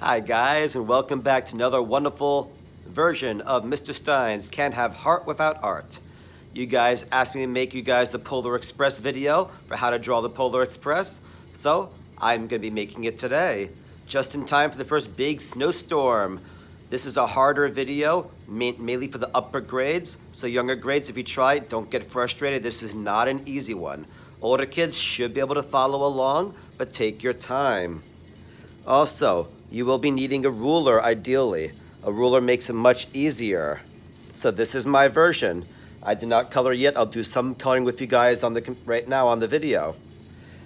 Hi guys, and welcome back to another wonderful version of Mr. Stein's Can't Have Heart Without Art. You guys asked me to make you guys the Polar Express video for how to draw the Polar Express, so I'm going to be making it today, just in time for the first big snowstorm. This is a harder video, mainly for the upper grades, so younger grades, if you try it, don't get frustrated. This is not an easy one. Older kids should be able to follow along, but take your time. Also, you will be needing a ruler ideally. A ruler makes it much easier. So this is my version. I did not color yet. I'll do some coloring with you guys on right now on the video.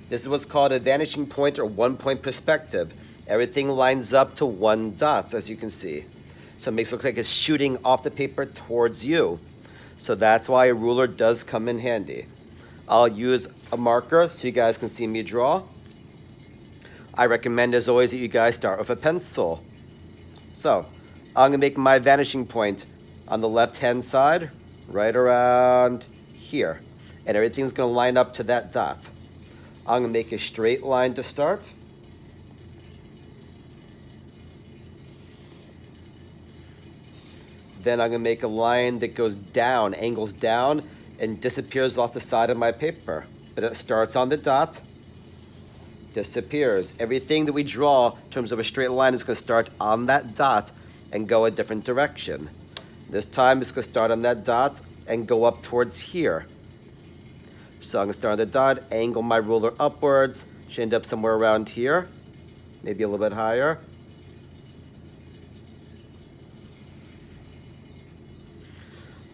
This is what's called a vanishing point or 1-point perspective. Everything lines up to one dot, as you can see. So it makes it look like it's shooting off the paper towards you. So that's why a ruler does come in handy. I'll use a marker so you guys can see me draw. I recommend, as always, that you guys start with a pencil. So, I'm going to make my vanishing point on the left-hand side, right around here. And everything's going to line up to that dot. I'm going to make a straight line to start. Then I'm going to make a line that goes down, angles down, and disappears off the side of my paper. But it starts on the dot, disappears. Everything that we draw in terms of a straight line is going to start on that dot and go a different direction. This time it's going to start on that dot and go up towards here. So I'm going to start on the dot, angle my ruler upwards, should end up somewhere around here, maybe a little bit higher.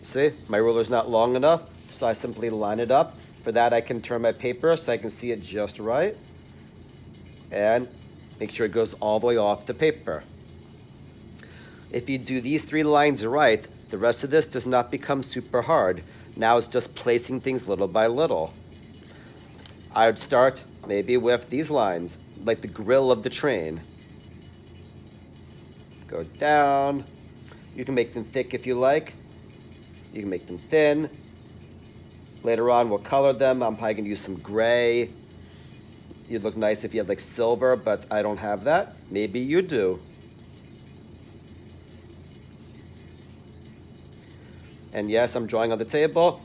See, my ruler's not long enough, so I simply line it up. For that, I can turn my paper so I can see it just right. And make sure it goes all the way off the paper. If you do these 3 lines right, the rest of this does not become super hard. Now it's just placing things little by little. I would start maybe with these lines, like the grill of the train. Go down. You can make them thick if you like. You can make them thin. Later on, we'll color them. I'm probably going to use some gray. You'd look nice if you had like silver, but I don't have that. Maybe you do. And yes, I'm drawing on the table.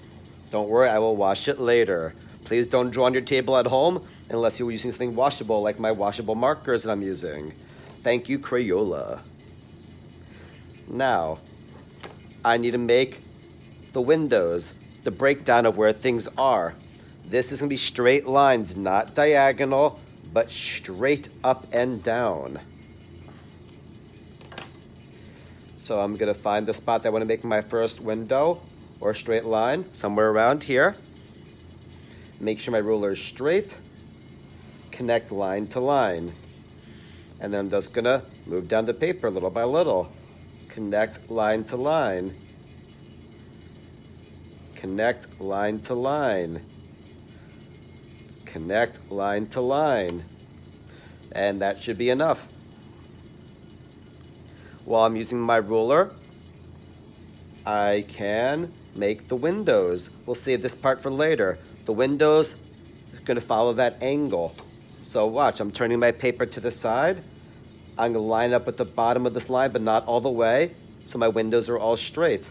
Don't worry, I will wash it later. Please don't draw on your table at home unless you're using something washable like my washable markers that I'm using. Thank you, Crayola. Now, I need to make the windows, the breakdown of where things are. This is going to be straight lines, not diagonal, but straight up and down. So I'm going to find the spot that I want to make my first window or straight line, somewhere around here. Make sure my ruler is straight. Connect line to line. And then I'm just going to move down the paper little by little. Connect line to line. Connect line to line. Connect line to line. And that should be enough. While I'm using my ruler, I can make the windows. We'll save this part for later. The windows are going to follow that angle. So watch, I'm turning my paper to the side. I'm going to line up with the bottom of this line, but not all the way, so my windows are all straight.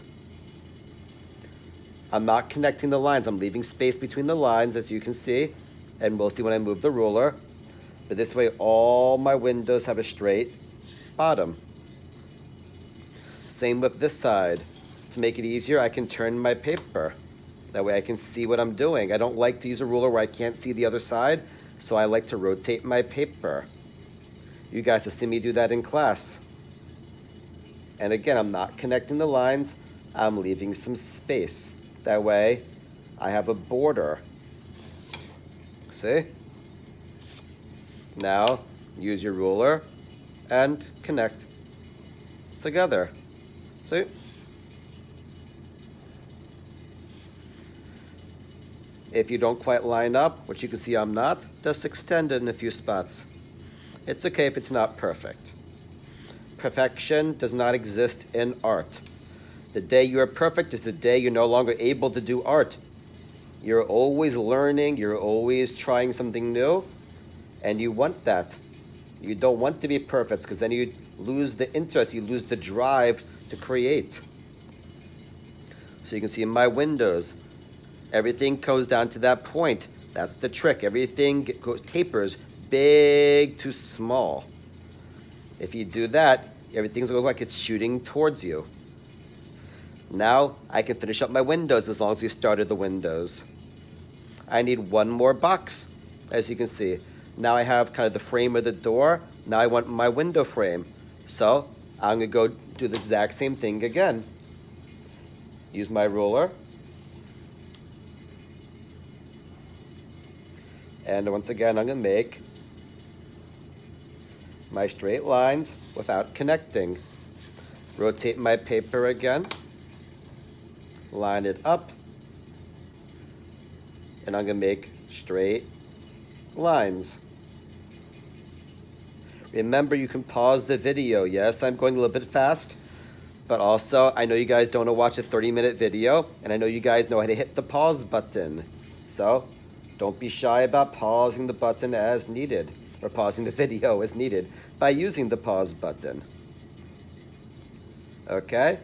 I'm not connecting the lines. I'm leaving space between the lines, as you can see. And we'll see when I move the ruler. But this way, all my windows have a straight bottom. Same with this side. To make it easier, I can turn my paper. That way I can see what I'm doing. I don't like to use a ruler where I can't see the other side, so I like to rotate my paper. You guys have seen me do that in class. And again, I'm not connecting the lines. I'm leaving some space. That way, I have a border. See? Now, use your ruler and connect together. See? If you don't quite line up, which you can see I'm not, just extend it in a few spots. It's okay if it's not perfect. Perfection does not exist in art. The day you are perfect is the day you're no longer able to do art. You're always learning, you're always trying something new, and you want that. You don't want to be perfect because then you lose the interest, you lose the drive to create. So you can see in my windows, everything goes down to that point. That's the trick. Everything tapers big to small. If you do that, everything's going to look like it's shooting towards you. Now I can finish up my windows as long as we started the windows. I need one more box, as you can see. Now I have kind of the frame of the door. Now I want my window frame. So I'm going to go do the exact same thing again. Use my ruler. And once again, I'm going to make my straight lines without connecting. Rotate my paper again. Line it up. And I'm going to make straight lines. Remember, you can pause the video. Yes, I'm going a little bit fast, but also I know you guys don't want to watch a 30-minute video, and I know you guys know how to hit the pause button. So don't be shy about pausing the button as needed, or pausing the video as needed by using the pause button. Okay?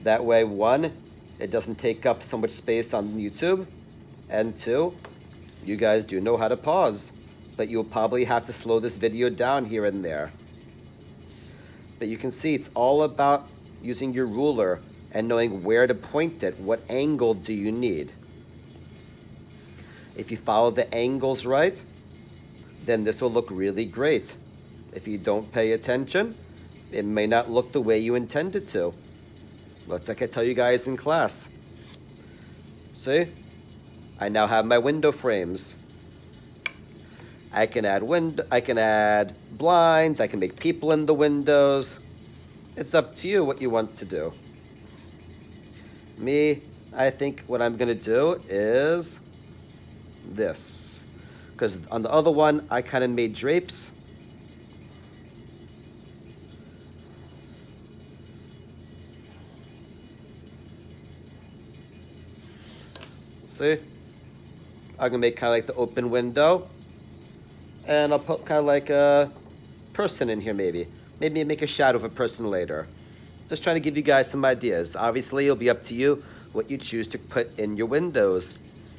That way, one, it doesn't take up so much space on YouTube, and two, you guys do know how to pause, but you'll probably have to slow this video down here and there. But you can see it's all about using your ruler and knowing where to point it. What angle do you need? If you follow the angles right, then this will look really great. If you don't pay attention, it may not look the way you intended to. Looks like I tell you guys in class. See? I now have my window frames. I can add blinds, I can make people in the windows. It's up to you what you want to do. Me, I think what I'm gonna do is this. Because on the other one, I kind of made drapes. See? I'm gonna make kind of like the open window. And I'll put kind of like a person in here maybe. Maybe make a shadow of a person later. Just trying to give you guys some ideas. Obviously, it'll be up to you what you choose to put in your windows.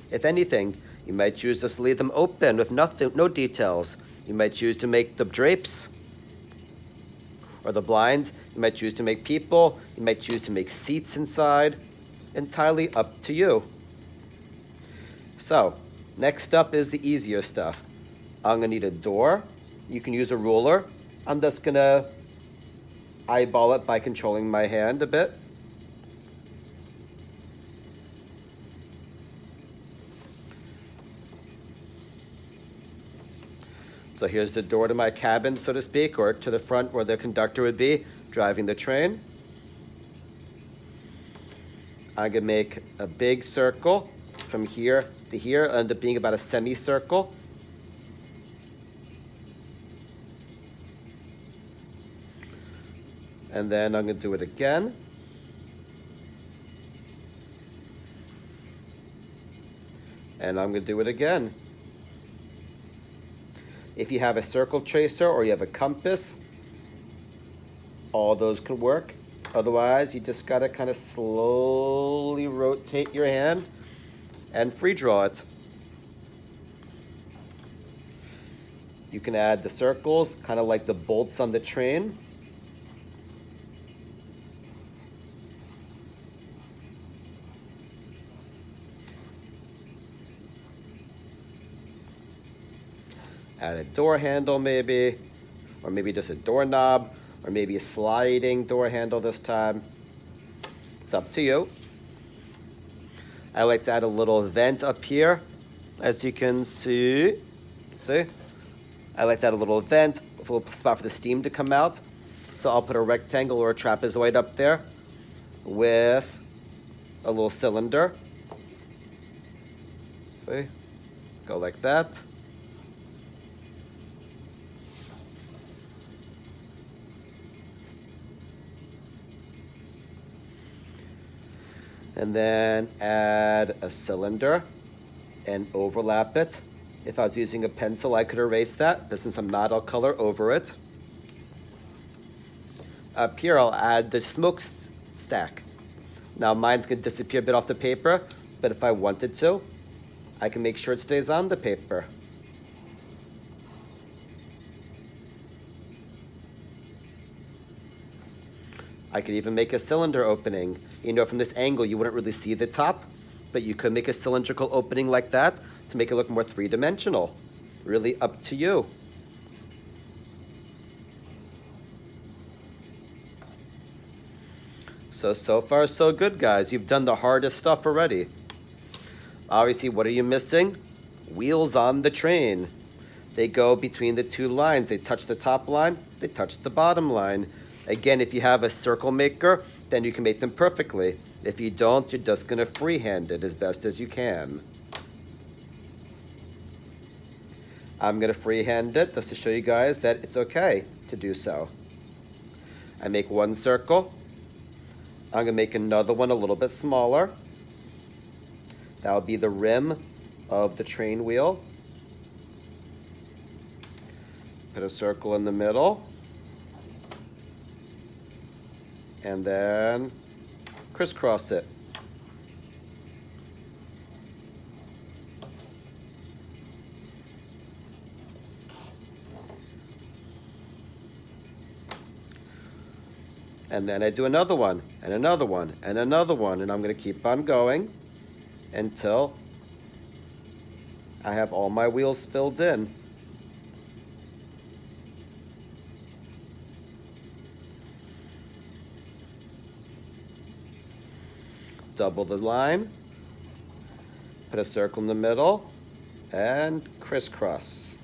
If anything, you might choose to just leave them open with no details. You might choose to make the drapes or the blinds. You might choose to make people. You might choose to make seats inside. Entirely up to you. So, next up is the easier stuff. I'm gonna need a door. You can use a ruler. I'm just gonna eyeball it by controlling my hand a bit. So here's the door to my cabin, so to speak, or to the front where the conductor would be driving the train. I'm gonna make a big circle from here to here, end up being about a semicircle. And then I'm going to do it again. And I'm going to do it again. If you have a circle tracer or you have a compass, all those can work. Otherwise, you just got to kind of slowly rotate your hand and free draw it. You can add the circles, kind of like the bolts on the train. Add a door handle maybe, or maybe just a doorknob, or maybe a sliding door handle this time. It's up to you. I like to add a little vent up here, as you can see. See? I like to add a little vent with a little spot for the steam to come out. So I'll put a rectangle or a trapezoid up there with a little cylinder. See? Go like that. And then add a cylinder and overlap it If I was using a pencil, I could erase that, but since I'm not, I'll color over it. Up here, I'll add the smokestack. Now mine's gonna disappear a bit off the paper, but if I wanted to, I can make sure it stays on the paper. I could even make a cylinder opening. You know, from this angle, you wouldn't really see the top, but you could make a cylindrical opening like that to make it look more three-dimensional. Really up to you. So far, so good, guys. You've done the hardest stuff already. Obviously, what are you missing? Wheels on the train. They go between the two lines. They touch the top line, they touch the bottom line. Again, if you have a circle maker, then you can make them perfectly. If you don't, you're just gonna freehand it as best as you can. I'm gonna freehand it just to show you guys that it's okay to do so. I make one circle. I'm gonna make another one a little bit smaller. That will be the rim of the train wheel. Put a circle in the middle. And then crisscross it. And then I do another one, and another one, and another one, and I'm gonna keep on going until I have all my wheels filled in. Double the line, put a circle in the middle, and crisscross.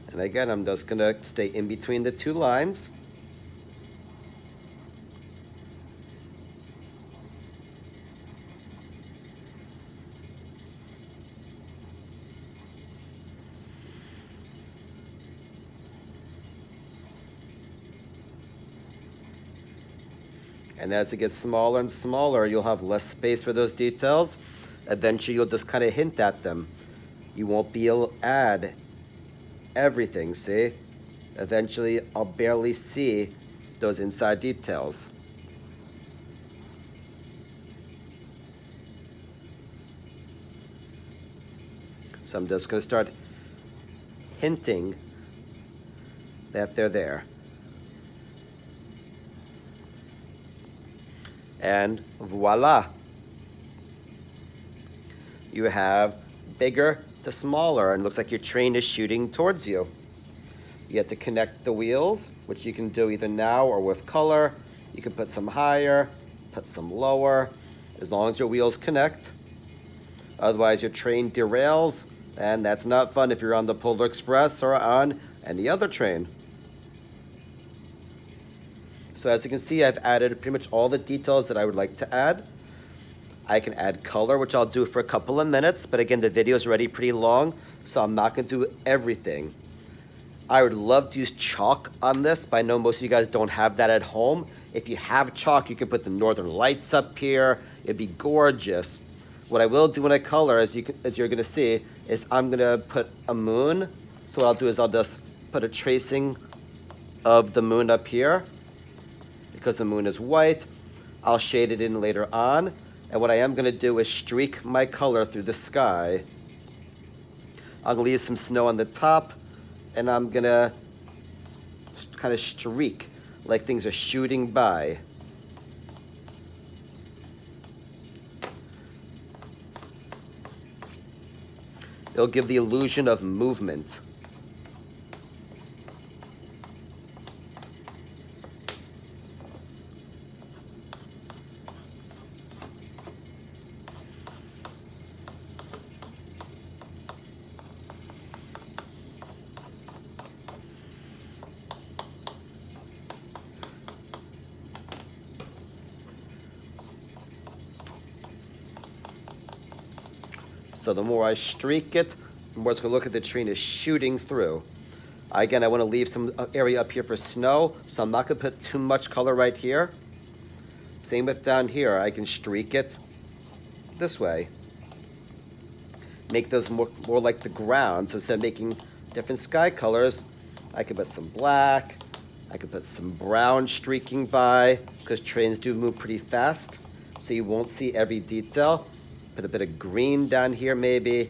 And again, I'm just gonna stay in between the two lines. And as it gets smaller and smaller, you'll have less space for those details. Eventually, you'll just kind of hint at them. You won't be able to add everything, see? Eventually, I'll barely see those inside details. So I'm just gonna start hinting that they're there. And voila. You have bigger to smaller, and it looks like your train is shooting towards you. You have to connect the wheels, which you can do either now or with color. You can put some higher, put some lower, as long as your wheels connect. Otherwise, your train derails, and that's not fun if you're on the Polar Express or on any other train. So as you can see, I've added pretty much all the details that I would like to add. I can add color, which I'll do for a couple of minutes, but again, the video is already pretty long, so I'm not gonna do everything. I would love to use chalk on this, but I know most of you guys don't have that at home. If you have chalk, you can put the Northern Lights up here. It'd be gorgeous. What I will do when I color, as you're gonna see, is I'm gonna put a moon. So what I'll do is I'll just put a tracing of the moon up here. Because the moon is white, I'll shade it in later on. And what I am gonna do is streak my color through the sky. I'm gonna leave some snow on the top, and I'm gonna kind of streak like things are shooting by. It'll give the illusion of movement. So the more I streak it, the more it's going to look like the train is shooting through. Again, I want to leave some area up here for snow, so I'm not going to put too much color right here. Same with down here. I can streak it this way. Make those more like the ground. So instead of making different sky colors, I could put some black. I could put some brown streaking by, because trains do move pretty fast, so you won't see every detail. Put a bit of green down here maybe.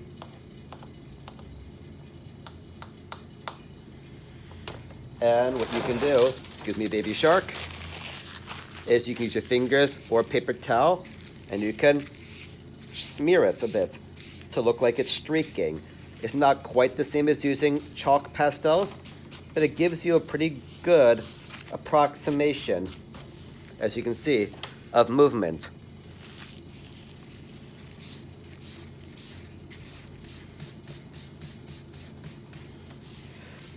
And what you can do, excuse me, baby shark, is you can use your fingers or a paper towel, and you can smear it a bit to look like it's streaking. It's not quite the same as using chalk pastels, but it gives you a pretty good approximation, as you can see, of movement.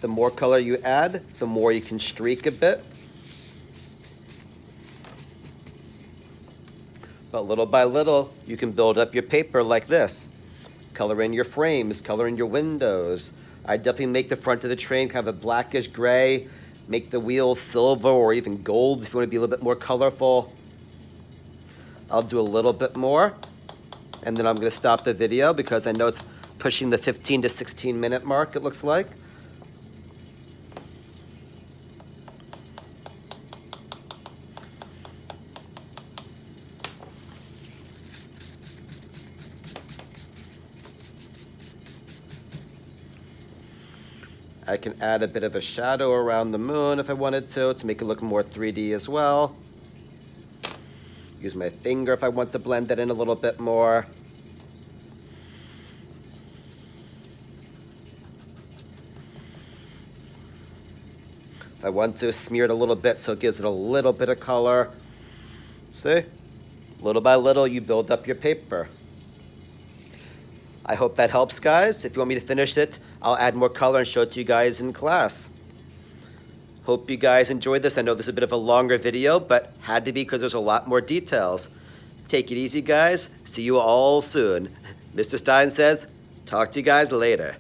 The more color you add, the more you can streak a bit. But little by little, you can build up your paper like this. Color in your frames, color in your windows. I definitely make the front of the train kind of a blackish gray. Make the wheels silver or even gold if you want to be a little bit more colorful. I'll do a little bit more, and then I'm going to stop the video because I know it's pushing the 15 to 16 minute mark, it looks like. I can add a bit of a shadow around the moon if I wanted to make it look more 3D as well. Use my finger if I want to blend that in a little bit more. If I want to, smear it a little bit so it gives it a little bit of color. See? Little by little, you build up your paper. I hope that helps, guys. If you want me to finish it, I'll add more color and show it to you guys in class. Hope you guys enjoyed this. I know this is a bit of a longer video, but had to be because there's a lot more details. Take it easy, guys. See you all soon. Mr. Stein says, talk to you guys later.